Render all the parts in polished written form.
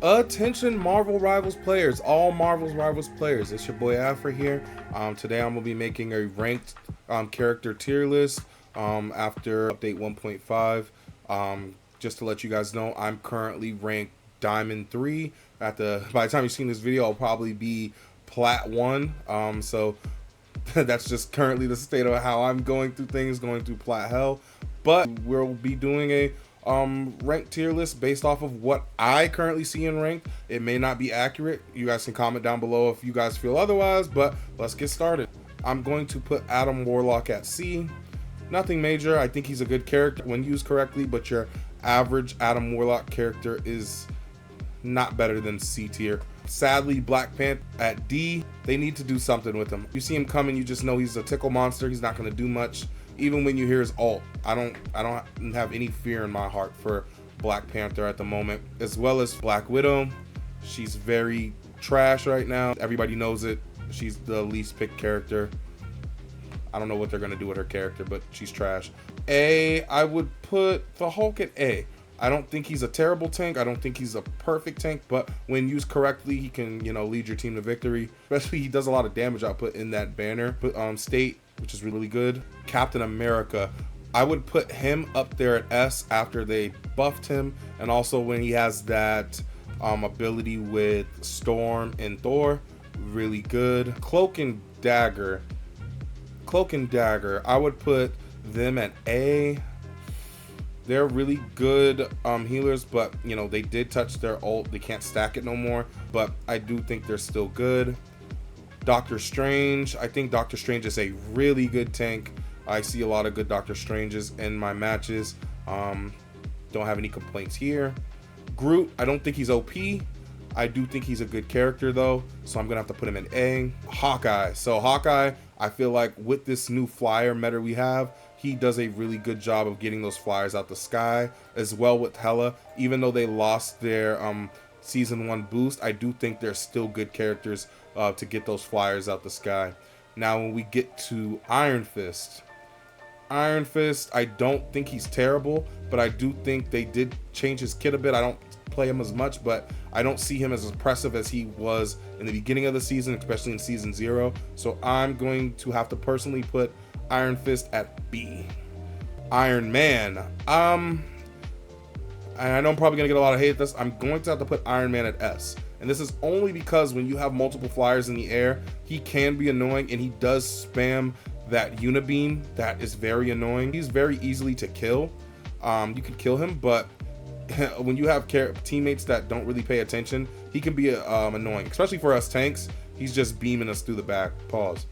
Attention Marvel Rivals players, all Marvel's Rivals players. It's your boy Afra here. Today I'm going to be making a ranked character tier list after update 1.5. Just to let you guys know, I'm currently ranked Diamond 3. By the time you've seen this video, I'll probably be Plat 1. So that's just currently the state of how I'm going through things, going through Plat Hell. But we'll be doing a ranked tier list based off of what I currently see in ranked. It may not be accurate. You guys can comment down below if you guys feel otherwise, but let's get started. I'm going to put Adam Warlock at C. Nothing major. I think he's a good character when used correctly, but your average Adam Warlock character is not better than C tier. Sadly, Black Panther at D. They need to do something with him. You see him coming, you just know he's a tickle monster. He's not going to do much. Even when you hear his ult, I don't have any fear in my heart for Black Panther at the moment, as well as Black Widow. She's very trash right now. Everybody knows it. She's the least picked character. I don't know what they're gonna do with her character, but she's trash. A, I would put the Hulk at A. I don't think he's a terrible tank. I don't think he's a perfect tank, but when used correctly, he can, lead your team to victory. Especially, he does a lot of damage output in that banner. But State, which is really good. Captain America, I would put him up there at S after they buffed him, and also when he has that ability with Storm and Thor, really good. Cloak and Dagger, I would put them at A. They're really good healers, but they did touch their ult. They can't stack it no more, but I do think they're still good. Doctor Strange, I think Doctor Strange is a really good tank. I see a lot of good Doctor Stranges in my matches. Don't have any complaints here. Groot, I don't think he's OP. I do think he's a good character though, so I'm gonna have to put him in A. Hawkeye, so Hawkeye, I feel like with this new flyer meta we have, he does a really good job of getting those flyers out the sky, as well with Hela. Even though they lost their season 1 boost, I do think they're still good characters to get those flyers out the sky. Now when we get to Iron Fist, I don't think he's terrible, but I do think they did change his kit a bit. I don't play him as much, but I don't see him as impressive as he was in the beginning of the season, especially in season 0. So I'm going to have to personally put Iron Fist at B. Iron Man, and I know I'm probably gonna get a lot of hate at this. I'm going to have to put Iron Man at S, and this is only because when you have multiple flyers in the air, he can be annoying, and he does spam that unibeam that is very annoying. He's very easily to kill. You can kill him, but when you have teammates that don't really pay attention, he can be annoying, especially for us tanks. He's just beaming us through the back. Pause.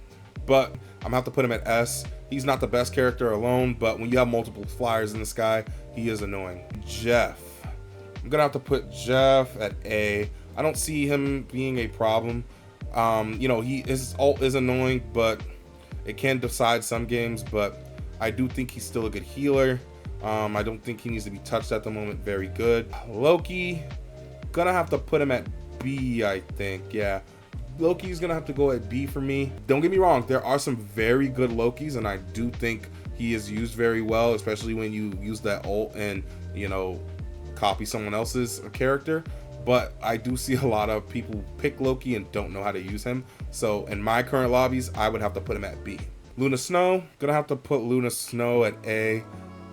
But I'm gonna have to put him at S. He's not the best character alone, but when you have multiple flyers in the sky, he is annoying. Jeff, I'm gonna have to put Jeff at A. I don't see him being a problem. His ult is annoying, but it can decide some games, but I do think he's still a good healer. I don't think he needs to be touched at the moment. Very good. Loki, gonna have to put him at B, I think. Yeah, Loki's gonna have to go at B for me. Don't get me wrong, there are some very good Lokis, and I do think he is used very well, especially when you use that ult and copy someone else's character. But I do see a lot of people pick Loki and don't know how to use him. So in my current lobbies, I would have to put him at B. Luna Snow, gonna have to put Luna Snow at A.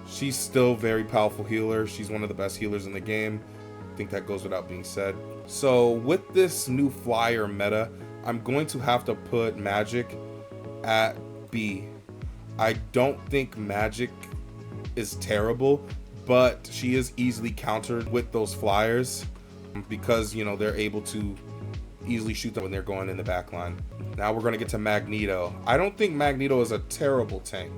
She's still very powerful healer. She's one of the best healers in the game. I think that goes without being said. So with this new flyer meta, I'm going to have to put Magic at B. I don't think Magic is terrible, but she is easily countered with those flyers because they're able to easily shoot them when they're going in the back line. Now we're going to get to Magneto. I don't think Magneto is a terrible tank,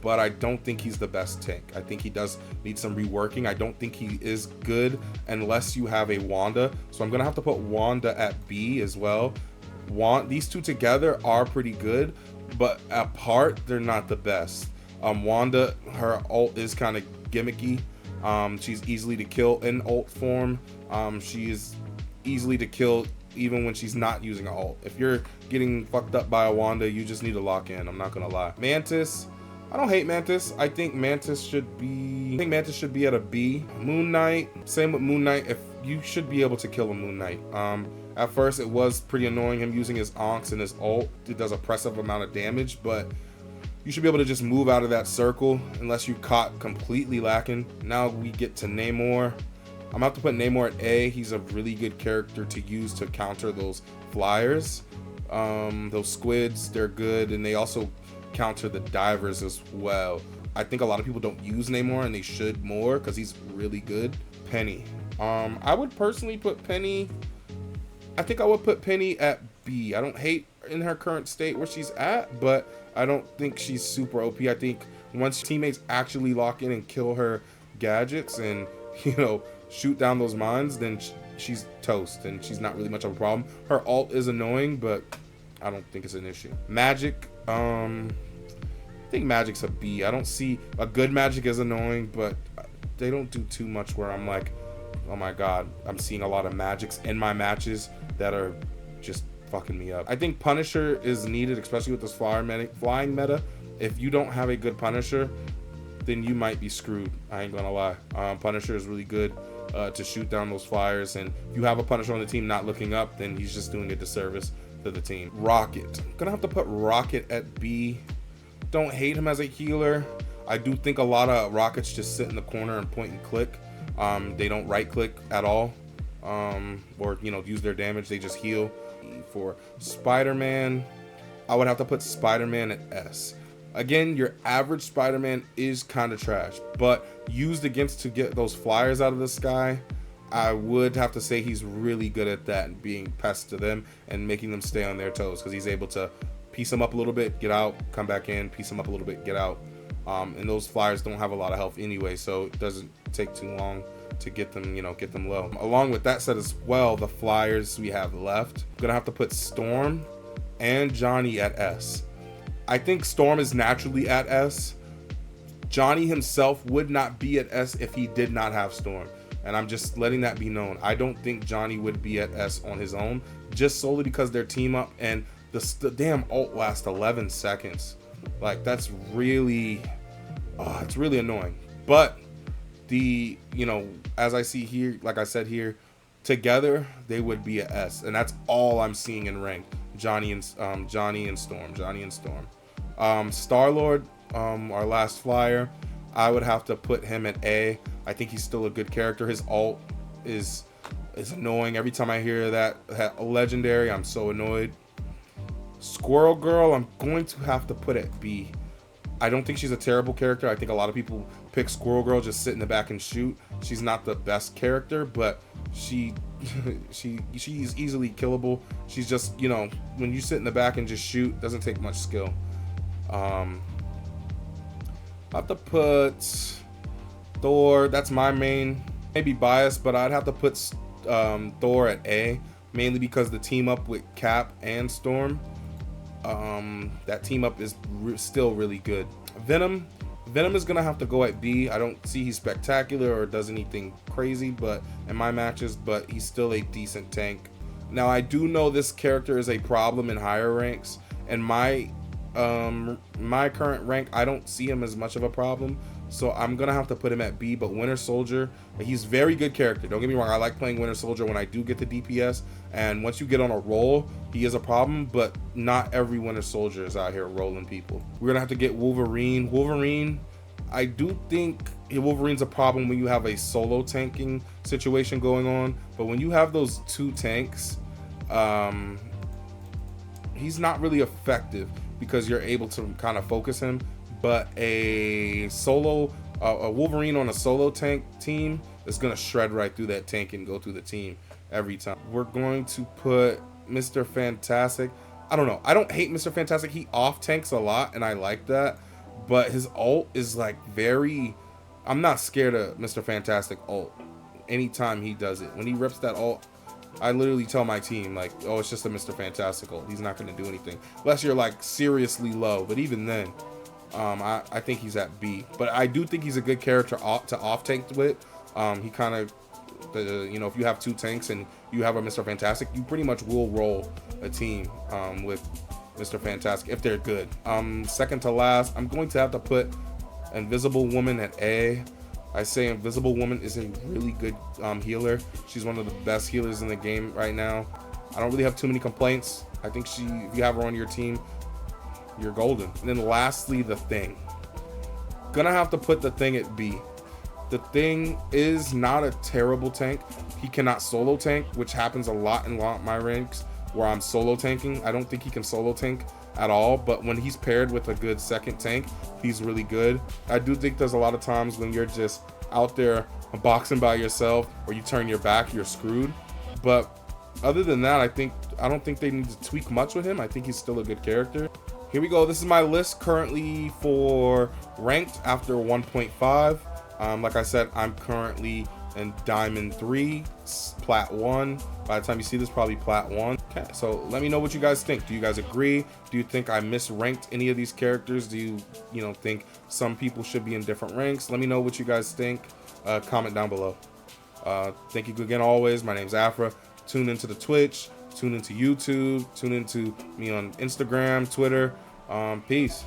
but I don't think he's the best tank. I think he does need some reworking. I don't think he is good unless you have a Wanda. So I'm gonna have to put Wanda at B as well. These two together are pretty good, but apart, they're not the best. Wanda, her ult is kind of gimmicky. She's easily to kill in ult form. She is easily to kill even when she's not using an ult. If you're getting fucked up by a Wanda, you just need to lock in. I'm not gonna lie. Mantis, I don't hate Mantis. I think Mantis should be at a B. Moon Knight, same with Moon Knight. If you should be able to kill a Moon Knight. At first it was pretty annoying him using his onks and his ult. It does oppressive amount of damage, but you should be able to just move out of that circle unless you caught completely lacking. Now we get to Namor. I'm gonna have to put Namor at A. He's a really good character to use to counter those flyers. Those squids, they're good, and they also counter the divers as well. I think a lot of people don't use Namor, and they should more because he's really good. Penny. I would personally put Penny. I think I would put Penny at B. I don't hate in her current state where she's at, but I don't think she's super OP. I think once teammates actually lock in and kill her gadgets and, you know, shoot down those mines, then she's toast and she's not really much of a problem. Her ult is annoying, but I don't think it's an issue. Magic, I think Magic's a B. I don't see a good Magic is annoying, but they don't do too much where I'm like, oh my god, I'm seeing a lot of Magics in my matches that are just fucking me up. I think Punisher is needed, especially with this flying meta. If you don't have a good Punisher, then you might be screwed. I ain't gonna lie. Punisher is really good to shoot down those flyers, and if you have a Punisher on the team not looking up, then he's just doing a disservice to the team. Rocket. I'm gonna have to put Rocket at B. Don't hate him as a healer. I do think a lot of Rockets just sit in the corner and point and click. They don't right click at all, or, you know, use their damage. They just heal. For Spider-Man, I would have to put Spider-Man at S. Again, your average Spider-Man is kind of trash, but used against to get those flyers out of the sky, I would have to say he's really good at that and being pests to them and making them stay on their toes, because he's able to piece them up a little bit, get out, come back in, piece them up a little bit, get out. And those flyers don't have a lot of health anyway, so it doesn't take too long to get them, you know, get them low. Along with that said as well, the flyers we have left, I'm gonna have to put Storm and Johnny at S. I think Storm is naturally at S. Johnny himself would not be at S if he did not have Storm, and I'm just letting that be known. I don't think Johnny would be at S on his own, just solely because their team up, and the damn ult lasts 11 seconds. Like, that's really, it's really annoying. But the, you know, as I see here, like I said here, together they would be a S, and that's all I'm seeing in rank. Johnny and Storm. Star-Lord, our last flyer, I would have to put him at A. I think he's still a good character. His ult is annoying. Every time I hear that legendary, I'm so annoyed. Squirrel Girl, I'm going to have to put at B. I don't think she's a terrible character. I think a lot of people pick Squirrel Girl, just sit in the back and shoot. She's not the best character, but she's easily killable. She's just, you know, when you sit in the back and just shoot, doesn't take much skill. I have to put Thor. That's my main. Maybe biased, but I'd have to put Thor at A, mainly because the team up with Cap and Storm. That team up is still really good. Venom is gonna have to go at B. I don't see he's spectacular or does anything crazy, but in my matches, but he's still a decent tank. Now, I do know this character is a problem in higher ranks, and my current rank, I don't see him as much of a problem, so I'm gonna have to put him at B. But Winter Soldier, he's very good character, don't get me wrong. I like playing Winter Soldier when I do get the DPS, and once you get on a roll, he is a problem, but not every Winter Soldier is out here rolling people. We're gonna have to get Wolverine. I do think Wolverine's a problem when you have a solo tanking situation going on, but when you have those two tanks, he's not really effective because you're able to kind of focus him. But a Wolverine on a solo tank team is gonna shred right through that tank and go through the team every time. We're going to put Mr. Fantastic. I don't know. I don't hate Mr. Fantastic. He off tanks a lot, and I like that. But his ult is like very. I'm not scared of Mr. Fantastic ult. Anytime he does it, when he rips that ult, I literally tell my team like, "Oh, it's just a Mr. Fantastic ult. He's not going to do anything unless you're like seriously low." But even then, I think he's at B. But I do think he's a good character to off tank with. He kind of, you know, if you have two tanks and you have a Mr. Fantastic, you pretty much will roll a team with Mr. Fantastic if they're good. Second to last, I'm going to have to put Invisible Woman at A. I say Invisible Woman is a really good healer. She's one of the best healers in the game right now. I don't really have too many complaints. I think if you have her on your team, you're golden. And then lastly, the Thing. Gonna have to put the Thing at B. The Thing is not a terrible tank. He cannot solo tank, which happens a lot in my ranks where I'm solo tanking. I don't think he can solo tank at all, but when he's paired with a good second tank, he's really good. I do think there's a lot of times when you're just out there boxing by yourself or you turn your back, you're screwed. But other than that, I don't think they need to tweak much with him. I think he's still a good character. Here we go. This is my list currently for ranked after 1.5. Like I said, I'm currently in Diamond 3, Plat 1. By the time you see this, probably Plat 1. Okay, so let me know what you guys think. Do you guys agree? Do you think I misranked any of these characters? Do you think some people should be in different ranks? Let me know what you guys think. Comment down below. Thank you again always. My name's Afra. Tune into the Twitch. Tune into YouTube. Tune into me on Instagram, Twitter. Peace.